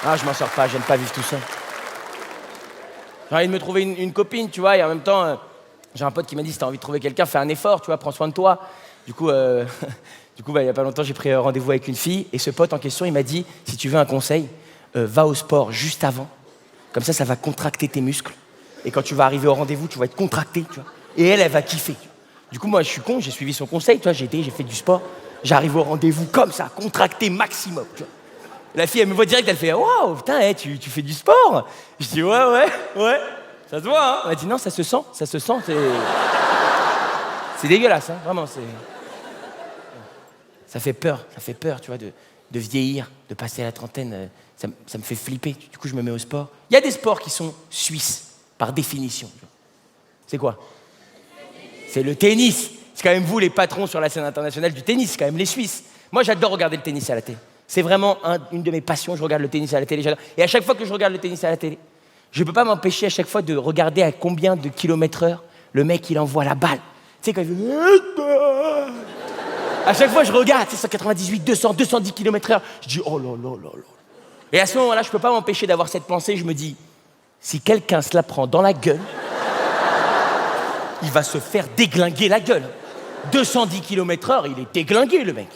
Ah, je m'en sors pas, j'aime pas vivre tout seul. J'ai envie de me trouver une copine, tu vois, et en même temps, j'ai un pote qui m'a dit, si t'as envie de trouver quelqu'un, fais un effort, tu vois, prends soin de toi. Du coup, il y a pas longtemps, j'ai pris rendez-vous avec une fille, et ce pote en question, il m'a dit, si tu veux un conseil, va au sport juste avant. Comme ça va contracter tes muscles. Et quand tu vas arriver au rendez-vous, tu vas être contracté, tu vois. Et elle va kiffer. Du coup, moi, je suis con, j'ai suivi son conseil, tu vois, j'ai fait du sport. J'arrive au rendez-vous comme ça, contracté maximum, tu vois. La fille, elle me voit direct, elle fait « Waouh, putain, tu fais du sport ?» Je dis « Ouais, ça se voit, hein ?» Elle m'a dit « Non, ça se sent, c'est dégueulasse, hein, vraiment, c'est... » Ça fait peur, tu vois, de vieillir, de passer à la trentaine, ça me fait flipper. Du coup, je me mets au sport. Il y a des sports qui sont suisses, par définition. C'est quoi? C'est le tennis. C'est quand même vous, les patrons sur la scène internationale du tennis, c'est quand même les Suisses. Moi, j'adore regarder le tennis à la télé. C'est vraiment une de mes passions, je regarde le tennis à la télé, j'adore. Et à chaque fois que je regarde le tennis à la télé, je ne peux pas m'empêcher à chaque fois de regarder à combien de kilomètres/heure le mec, il envoie la balle. Tu sais, quand il fait... À chaque fois, je regarde, c'est 198, 200, 210 km/h. Je dis, oh là là là là. Et à ce moment-là, je ne peux pas m'empêcher d'avoir cette pensée. Je me dis, si quelqu'un se la prend dans la gueule, il va se faire déglinguer la gueule. 210 km/h, il est déglingué, le mec.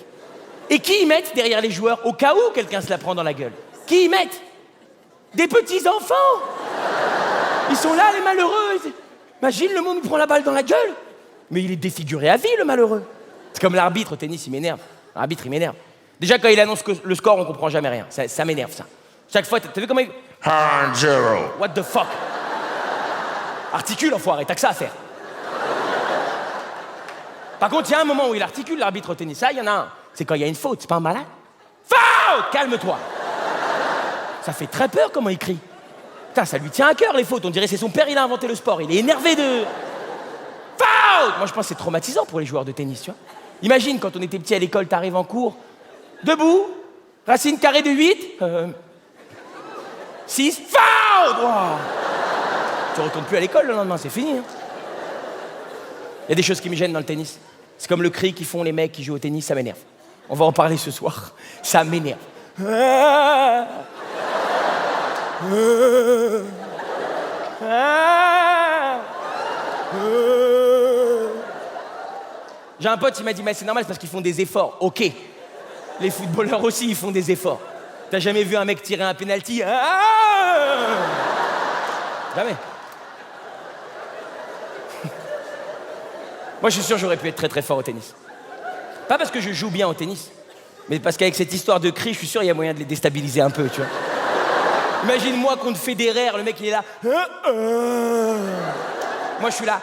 Et qui y mettent derrière les joueurs au cas où quelqu'un se la prend dans la gueule? Qui y mettent? Des petits-enfants. Ils sont là, les malheureux. Imagine, le monde nous prend la balle dans la gueule. Mais il est défiguré à vie, le malheureux. C'est comme l'arbitre au tennis, il m'énerve. L'arbitre, il m'énerve. Déjà, quand il annonce le score, on comprend jamais rien. Ça m'énerve, ça. Chaque fois, t'as vu comment il... 1-0. What the fuck? Articule, enfoiré, t'as que ça à faire. Par contre, il y a un moment où il articule, l'arbitre au tennis. Ça, il y en a un. C'est quand il y a une faute, c'est pas un malade? Faute! Calme-toi. Ça fait très peur comment il crie. Putain, ça lui tient à cœur, les fautes. On dirait que c'est son père, il a inventé le sport. Il est énervé de... Faute! Moi, je pense que c'est traumatisant pour les joueurs de tennis, tu vois. Imagine, quand on était petit à l'école, t'arrives en cours, debout, racine carrée de 8, 6, faute! Wow. Tu retournes plus à l'école le lendemain, c'est fini. Hein. Il y a des choses qui me gênent dans le tennis. C'est comme le cri qu'ils font les mecs qui jouent au tennis, ça m'énerve. On va en parler ce soir. Ça m'énerve. J'ai un pote, il m'a dit, mais c'est normal, c'est parce qu'ils font des efforts. Ok. Les footballeurs aussi, ils font des efforts. T'as jamais vu un mec tirer un penalty? Jamais. Moi, je suis sûr que j'aurais pu être très très fort au tennis. Pas parce que je joue bien au tennis, mais parce qu'avec cette histoire de cri, je suis sûr qu'il y a moyen de les déstabiliser un peu, tu vois. Imagine-moi contre Federer, le mec il est là. Moi, je suis là.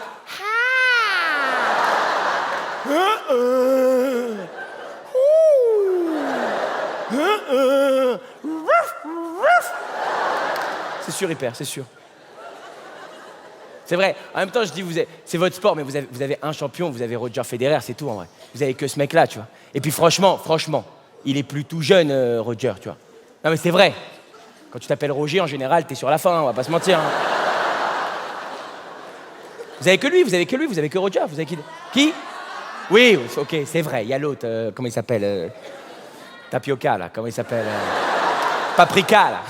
C'est sûr, hyper, c'est sûr. C'est vrai. En même temps, je dis, c'est votre sport, mais vous avez un champion, vous avez Roger Federer, c'est tout en vrai. Vous avez que ce mec-là, tu vois. Et puis franchement, il est plus tout jeune, Roger, tu vois. Non mais c'est vrai. Quand tu t'appelles Roger, en général, t'es sur la fin, on va pas se mentir. Hein. Vous avez que lui, vous avez que Roger, vous avez qui? Qui? Oui, ok, c'est vrai. Il y a l'autre, comment il s'appelle Tapioca, là, comment il s'appelle Paprika, là.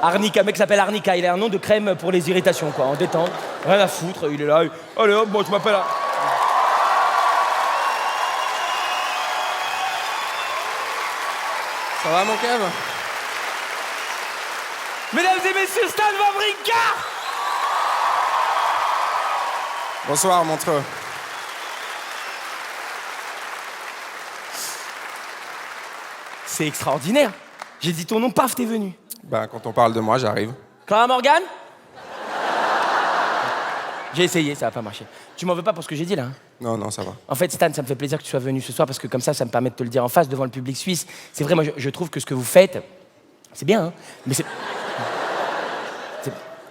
Arnica, mec s'appelle Arnica, il a un nom de crème pour les irritations, quoi, en détente. Rien à foutre, il est là. Allez hop, moi je m'appelle... Ça va, mon Kev? Mesdames et messieurs, Stan Wawrinka! Bonsoir, Montreux. C'est extraordinaire. J'ai dit ton nom, paf, t'es venu. Ben, quand on parle de moi, j'arrive. Clara Morgan? J'ai essayé, ça va pas marcher. Tu m'en veux pas pour ce que j'ai dit là hein? Non, ça va. En fait, Stan, ça me fait plaisir que tu sois venu ce soir parce que comme ça me permet de te le dire en face devant le public suisse. C'est vrai, moi, je trouve que ce que vous faites, c'est bien, hein, mais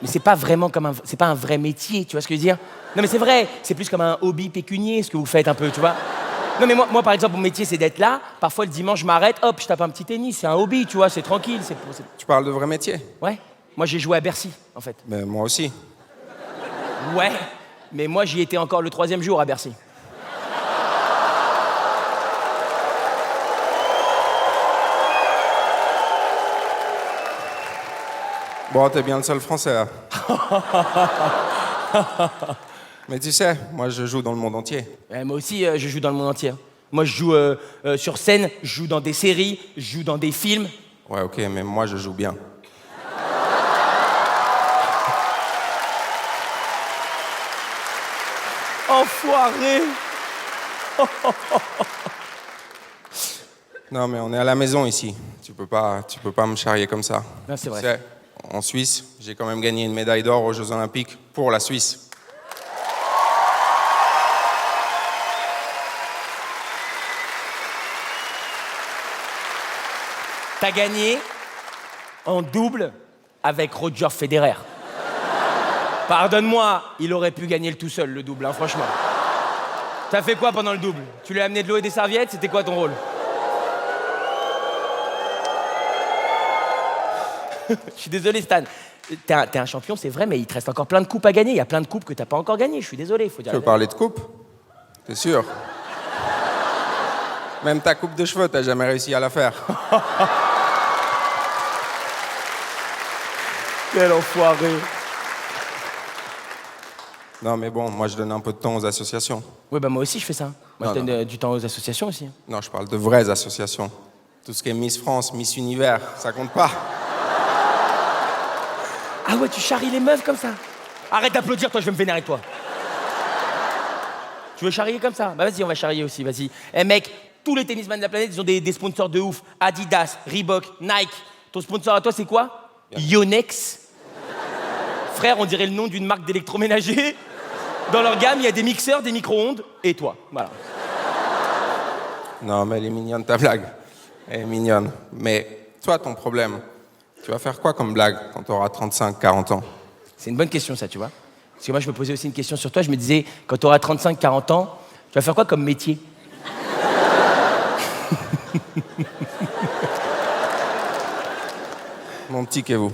c'est pas vraiment comme c'est pas un vrai métier, tu vois ce que je veux dire? Non, mais c'est vrai, c'est plus comme un hobby pécunier ce que vous faites un peu, tu vois? Non, mais moi, par exemple, mon métier, c'est d'être là. Parfois, le dimanche, je m'arrête, hop, je tape un petit tennis. C'est un hobby, tu vois, c'est tranquille. Tu parles de vrai métier? Ouais. Moi, j'ai joué à Bercy, en fait. Ben, moi aussi. Ouais, mais moi, j'y étais encore le 3e jour à Bercy. Bon, t'es bien le seul français. Hein. Mais tu sais, moi je joue dans le monde entier. Moi aussi, je joue dans le monde entier. Moi, je joue sur scène, je joue dans des séries, je joue dans des films. Ouais, ok, mais moi je joue bien. Enfoiré! Non, mais on est à la maison ici. Tu peux pas me charrier comme ça. Non, c'est vrai. Tu sais, en Suisse, j'ai quand même gagné une médaille d'or aux Jeux Olympiques pour la Suisse. T'as gagné en double avec Roger Federer. Pardonne-moi, il aurait pu gagner le tout seul, le double, hein, franchement. T'as fait quoi pendant le double? Tu lui as amené de l'eau et des serviettes? C'était quoi ton rôle? Je suis désolé, Stan. T'es un champion, c'est vrai, mais il te reste encore plein de coupes à gagner. Il y a plein de coupes que t'as pas encore gagnées. Je suis désolé, faut dire. Tu veux parler de coupe? T'es sûr? Même ta coupe de cheveux, t'as jamais réussi à la faire. Quel enfoiré. Non, mais bon, moi je donne un peu de temps aux associations. Ouais, bah moi aussi je fais ça. Moi Non, je donne du temps aux associations aussi. Non, je parle de vraies associations. Tout ce qui est Miss France, Miss Univers, ça compte pas. Ah ouais, tu charries les meufs comme ça? Arrête d'applaudir, toi, je vais me vénérer avec toi. Tu veux charrier comme ça? Bah vas-y, on va charrier aussi, vas-y. Eh mec, tous les tennisman de la planète, ils ont des sponsors de ouf. Adidas, Reebok, Nike. Ton sponsor à toi, c'est quoi? Yonex. Frère, on dirait le nom d'une marque d'électroménager. Dans leur gamme, il y a des mixeurs, des micro-ondes, et toi. Voilà. Non, mais elle est mignonne ta blague. Elle est mignonne. Mais toi, ton problème, tu vas faire quoi comme blague quand tu auras 35, 40 ans? C'est une bonne question, ça, tu vois. Parce que moi, je me posais aussi une question sur toi. Je me disais, quand tu auras 35, 40 ans, tu vas faire quoi comme métier? Mon petit Kévou.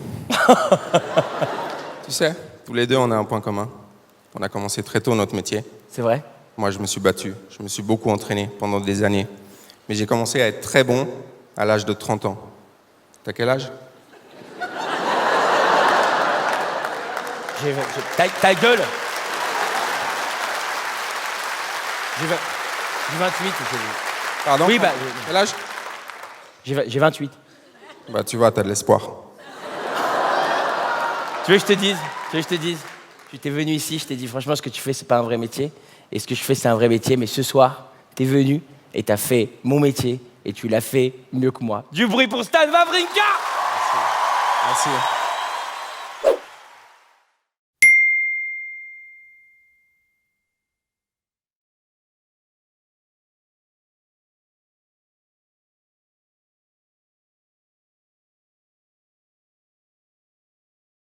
Tu sais, tous les deux, on a un point commun. On a commencé très tôt notre métier. C'est vrai? Moi, je me suis battu. Je me suis beaucoup entraîné pendant des années. Mais j'ai commencé à être très bon à l'âge de 30 ans. T'as quel âge? Ta gueule. J'ai 28. Pardon? Oui, bah... Quel âge? J'ai 28. Bah, tu vois, t'as de l'espoir. Tu veux que je te dise? Tu t'es venu ici, je t'ai dit franchement, ce que tu fais, c'est pas un vrai métier. Et ce que je fais, c'est un vrai métier. Mais ce soir, t'es venu et t'as fait mon métier. Et tu l'as fait mieux que moi. Du bruit pour Stan Wawrinka! Merci.